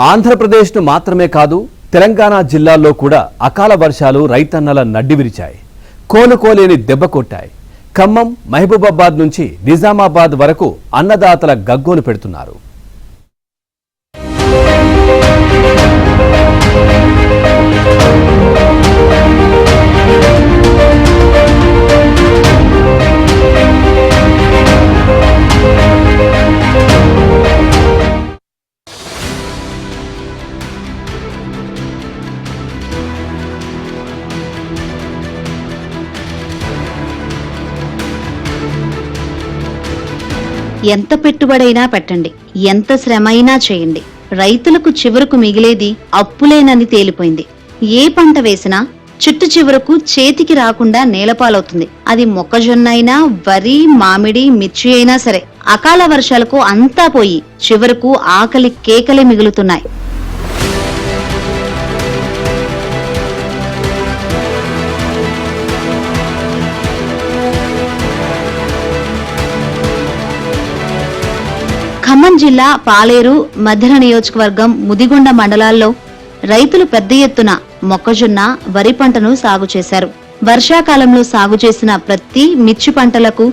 ఆంధ్రప్రదేశ్ను మాత్రమే కాదు తెలంగాణ జిల్లాల్లో కూడా అకాల వర్షాలు రైతన్నల నడ్డివిరిచాయి. కోలుకోలేని దెబ్బ కొట్టాయి. ఖమ్మం, మహబూబాబాద్ నుంచి నిజామాబాద్ వరకు అన్నదాతల గగ్గోలు పెడుతున్నారు. ఎంత పెట్టుబడైనా పెట్టండి, ఎంత శ్రమైనా చేయండి, రైతులకు చివరకు మిగిలేది అప్పులేనని తేలిపోయింది. ఏ పంట వేసినా చుట్టు చివరకు చేతికి రాకుండా నేలపాలవుతుంది. అది మొక్కజొన్న అయినా, వరి, మామిడి, మిర్చి అయినా సరే. అకాల వర్షాలకు అంతా పోయి చివరకు ఆకలి కేకలే మిగులుతున్నాయి. ఖమ్మం జిల్లా పాలేరు, మధ్యన నియోజకవర్గం, ముదిగొండ మండలాల్లో రైతులు పెద్ద ఎత్తున మొక్కజొన్న, వరి పంటను సాగు చేశారు. వర్షాకాలంలో సాగు చేసిన ప్రతి మిర్చి పంటలకు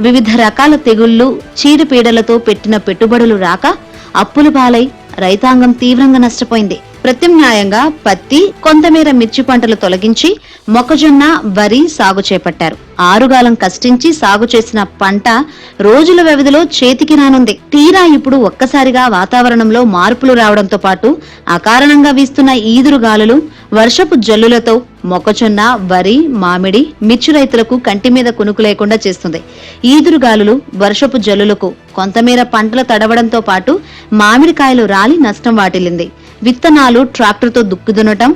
వివిధ రకాల తెగుళ్లు, చీడపీడలతో పెట్టిన పెట్టుబడులు రాక అప్పుల పాలై రైతాంగం తీవ్రంగా నష్టపోయింది. ప్రత్యామ్నాయంగా పత్తి, కొంతమేర మిర్చి పంటలు తొలగించి మొక్కజొన్న, వరి సాగు చేపట్టారు. ఆరుగాలం కష్టించి సాగు చేసిన పంట రోజుల వ్యవధిలో చేతికి రానుంది. తీరా ఇప్పుడు ఒక్కసారిగా వాతావరణంలో మార్పులు రావడంతో పాటు అకారణంగా వీస్తున్న ఈదురు గాలులు, వర్షపు జల్లులతో మొక్కజొన్న, వరి, మామిడి, మిర్చి రైతులకు కంటి మీద కునుకు లేకుండా చేస్తుంది. ఈదురు గాలులు, వర్షపు జల్లులకు కొంతమేర పంటలు తడవడంతో పాటు మామిడికాయలు రాలి నష్టం వాటిల్లింది. విత్తనాలు ట్రాక్టర్తో దుక్కుదునటం,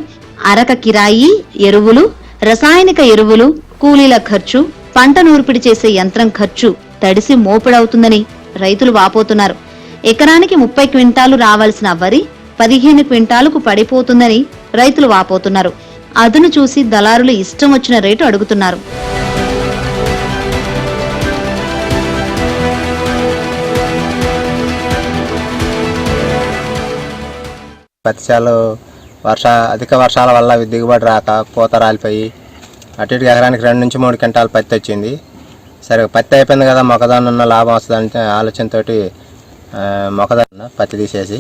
అరక కిరాయి, ఎరువులు, రసాయనిక ఎరువులు, కూలీల ఖర్చు, పంట నూర్పిడి చేసే యంత్రం ఖర్చు తడిసి మోపిడవుతుందని రైతులు వాపోతున్నారు. ఎకరానికి 30 క్వింటాలు రావాల్సిన వరి 15 క్వింటాలకు పడిపోతుందని రైతులు వాపోతున్నారు. అదును చూసి దళారులు ఇష్టం వచ్చిన రేటు అడుగుతున్నారు. పత్తి చేలు అధిక వర్షాల వల్ల దిగుబడి రాక పూత రాలిపోయి అటు ఇటు ఎకరానికి 2 నుంచి 3 క్వింటాలు పత్తి వచ్చింది. సరే పత్తి అయిపోయింది కదా, మొక్కజొన్న లాభం వస్తుందంటే ఆలోచనతో మొక్కజొన్న పత్తి తీసేసి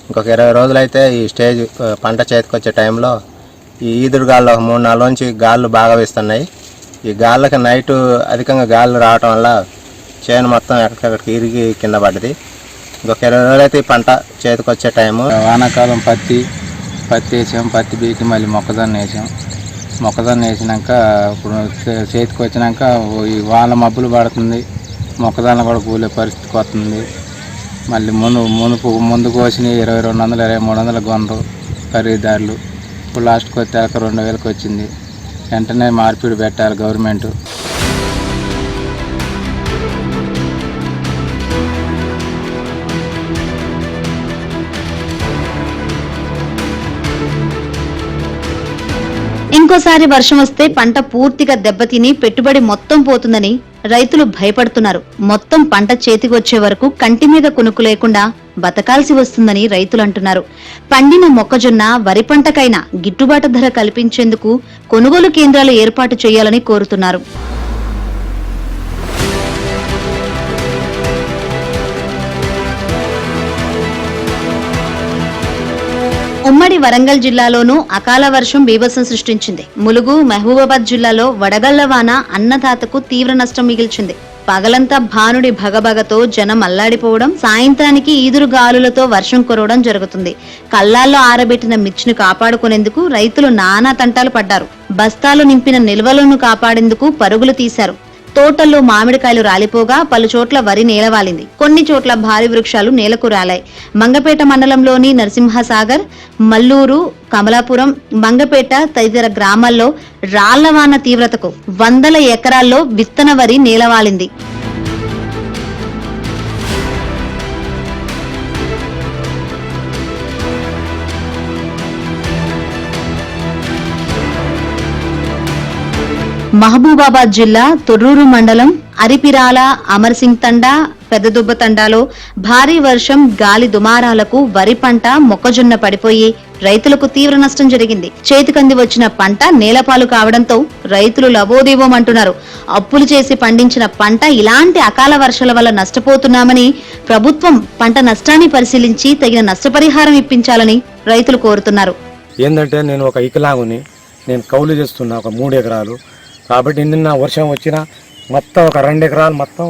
ఇంకొక 20 రోజులైతే ఈ స్టేజ్ పంట చేతికి వచ్చే టైంలో ఈ ఈదురు గాళ్ళు 3-4 నుంచి గాళ్ళు బాగా వేస్తున్నాయి. ఈ గాళ్ళకి నైటు అధికంగా గాళ్ళు రావటం వల్ల చేను మొత్తం ఎక్కడికక్కడికి ఇరిగి కింద పడ్డది. ఇంకొక 20 రోజులైతే ఈ పంట చేతికి వచ్చే టైము. వానాకాలం పత్తి వేసాం, పత్తి బీకి మళ్ళీ మొక్కజొన్న వేసాం. మొక్కజొన్న వేసినాక ఇప్పుడు చేతికి వచ్చినాక ఈ వాన మబ్బులు పడుతుంది, మొక్కజొన్న కూడా కూలే పరిస్థితికి వస్తుంది. మళ్ళీ ముందు కోసిన 2200, 2300 కొనరు ఖరీదారులు. ఇప్పుడు లాస్ట్కి వచ్చాక 2000కి వచ్చింది. వెంటనే మార్పిడి పెట్టాలి గవర్నమెంట్. ఇంకోసారి వర్షం వస్తే పంట పూర్తిగా దెబ్బతిని పెట్టుబడి మొత్తం పోతుందని రైతులు భయపడుతున్నారు. మొత్తం పంట చేతికి వచ్చే వరకు కంటి మీద కునుకు లేకుండా బతకాల్సి వస్తుందని రైతులు అంటున్నారు. పండిన మొక్కజొన్న, వరి పంటకైనా గిట్టుబాటు ధర కల్పించేందుకు కొనుగోలు కేంద్రాలు ఏర్పాటు చేయాలని కోరుతున్నారు. ఉమ్మడి వరంగల్ జిల్లాలోనూ అకాల వర్షం బీభత్సం సృష్టించింది. ములుగు, మహబూబాబాద్ జిల్లాలో వడగళ్ల వాన అన్నదాతకు తీవ్ర నష్టం మిగిల్చింది. పగలంతా భానుడి భగభగతో జనం అల్లాడిపోవడం, సాయంత్రానికి ఈదురు గాలులతో వర్షం కురవడం జరుగుతుంది. కళ్ళాల్లో ఆరబెట్టిన మిర్చిని కాపాడుకునేందుకు రైతులు నానా తంటాలు పడ్డారు. బస్తాలు నింపిన నిల్వలను కాపాడేందుకు పరుగులు తీశారు. తోటల్లో మామిడికాయలు రాలిపోగా పలు చోట్ల వరి నేలవాలింది. కొన్ని చోట్ల భారీ వృక్షాలు నేలకు రాలాయి. మంగపేట మండలంలోని నరసింహసాగర్, మల్లూరు, కమలాపురం, మంగపేట తదితర గ్రామాల్లో రాళ్లవాన తీవ్రతకు 100 ఎకరాల్లో విత్తన వరి నేలవాలింది. మహబూబాబాద్ జిల్లా తొర్రూరు మండలం అరిపిరాల, అమర్సింగ్ తండా, పెద్దదుబ్బ తండాలో భారీ వర్షం గాలి దుమారాలకు వరి పంట మొక్కజొన్న పడిపోయి రైతులకు తీవ్ర నష్టం జరిగింది. చేతికంది వచ్చిన పంట నేలపాలు కావడంతో రైతులు లబోదీవమంటున్నారు. అప్పులు చేసి పండించిన పంట ఇలాంటి అకాల వర్షాల వల్ల నష్టపోతున్నామని ప్రభుత్వం పంట నష్టాన్ని పరిశీలించి తగిన నష్టపరిహారం ఇప్పించాలని రైతులు కోరుతున్నారు. ఏంటంటే నేను ఒక వికలాంగుని, నేను కౌలు చేస్తున్నా ఒక 3 ఎకరాలు. కాబట్టి నిన్న వర్షం వచ్చినా మొత్తం ఒక 2 ఎకరాలు మొత్తం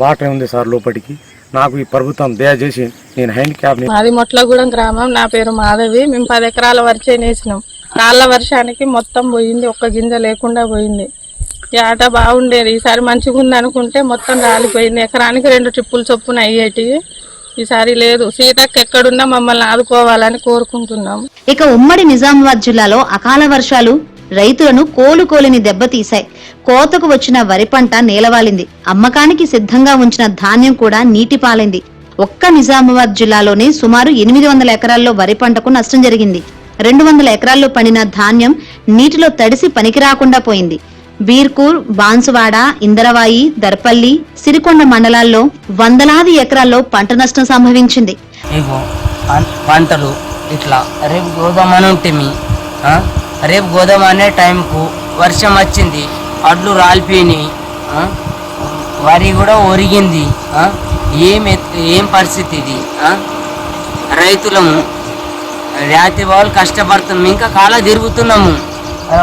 వాటర్ ఉంది సార్ లోపలికి. నాకు ఈ ప్రభుత్వం దయచేసి, నేను హ్యాండిక్యాప్. మాది మొట్లగూడెం గ్రామం, నా పేరు మాధవి. మేము 10 ఎకరాల వరిచే వేసినాం. కాళ్ళ వర్షానికి మొత్తం పోయింది, ఒక్క గింజ లేకుండా పోయింది. ఈ ఆట బాగుండేది, ఈసారి మంచిగా ఉంది అనుకుంటే మొత్తం రాలిపోయింది. ఎకరానికి 2 ట్రిప్పులు చొప్పున అయ్యేటివి, ఈసారి లేదు. సీతక్క ఎక్కడున్నా మమ్మల్ని ఆదుకోవాలని కోరుకుంటున్నాము. ఇక ఉమ్మడి నిజామాబాద్ జిల్లాలో అకాల వర్షాలు రైతులను కోలుకోలేని దెబ్బతీశాయి. కోతకు వచ్చిన వరి పంట నేలవాలింది. అమ్మకానికి సిద్ధంగా ఉంచిన ధాన్యం కూడా నీటిపాలైంది. ఒక్క నిజామాబాద్ జిల్లాలోనే సుమారు 800 ఎకరాల్లో వరి పంటకు నష్టం జరిగింది. 200 ఎకరాల్లో పండిన ధాన్యం నీటిలో తడిసి పనికిరాకుండా పోయింది. బీర్కూర్, బాన్సువాడ, ఇందరవాయి, దర్పల్లి, సిరికొండ మండలాల్లో వందలాది ఎకరాల్లో పంట నష్టం సంభవించింది. పంటలు ఇట్లా రేపు గోదామని ఉంటుంది. రేపు గోదాం అనే టైంకు వర్షం వచ్చింది, అడ్లు రాలిపోయినాయి, వరి కూడా ఒరిగింది. ఏం పరిస్థితి ఇది? రైతులము రాత్రి వాళ్ళు కష్టపడుతున్నాము, ఇంకా కాలా తిరుగుతున్నాము.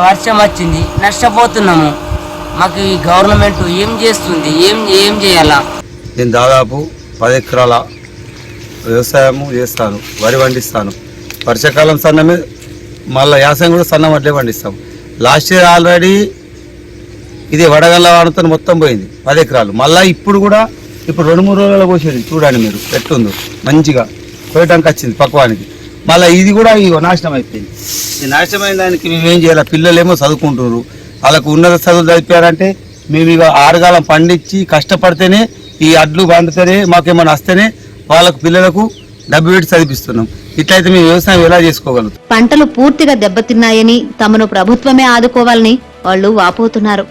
వర్షం వచ్చింది, నష్టపోతున్నాము. మాకు ఈ గవర్నమెంట్ ఏం చేస్తుంది? ఏం చేయాలా? నేను దాదాపు 10 ఎకరాల వ్యవసాయము చేస్తాను, వరి పండిస్తాను. వర్షాకాలం సన్నమే, మళ్ళీ యాసం కూడా సన్న వడ్లే పండిస్తాం. లాస్ట్ ఇయర్ ఆల్రెడీ ఇది వడగళ్ళ వానతో మొత్తం పోయింది 10 ఎకరాలు. మళ్ళీ ఇప్పుడు 2-3 రోజుల్లో పోసేది. చూడండి మీరు ఎట్లుందో, మంచిగా కోయటానికి వచ్చింది పక్వానికి. మళ్ళీ ఇది కూడా నాశనం అయిపోయింది. ఈ నాశనమైన దానికి మేము ఏం చేయాలి? పిల్లలేమో చదువుకుంటున్నారు, వాళ్ళకు ఉన్నత చదువులు చదివారంటే మేము ఇక ఆరుగాలం పండించి కష్టపడితేనే, ఈ అడ్లు పండితేనే, మాకేమైనా వస్తేనే వాళ్ళకు పిల్లలకు డబ్బు పెట్టి చదివిస్తున్నాం. ఇట్లయితే మేము వ్యవసాయం ఎలా చేసుకోగలుగుతాం? పంటలు పూర్తిగా దెబ్బతిన్నాయని తమను ప్రభుత్వమే ఆదుకోవాలని వాళ్ళు వాపోతున్నారు.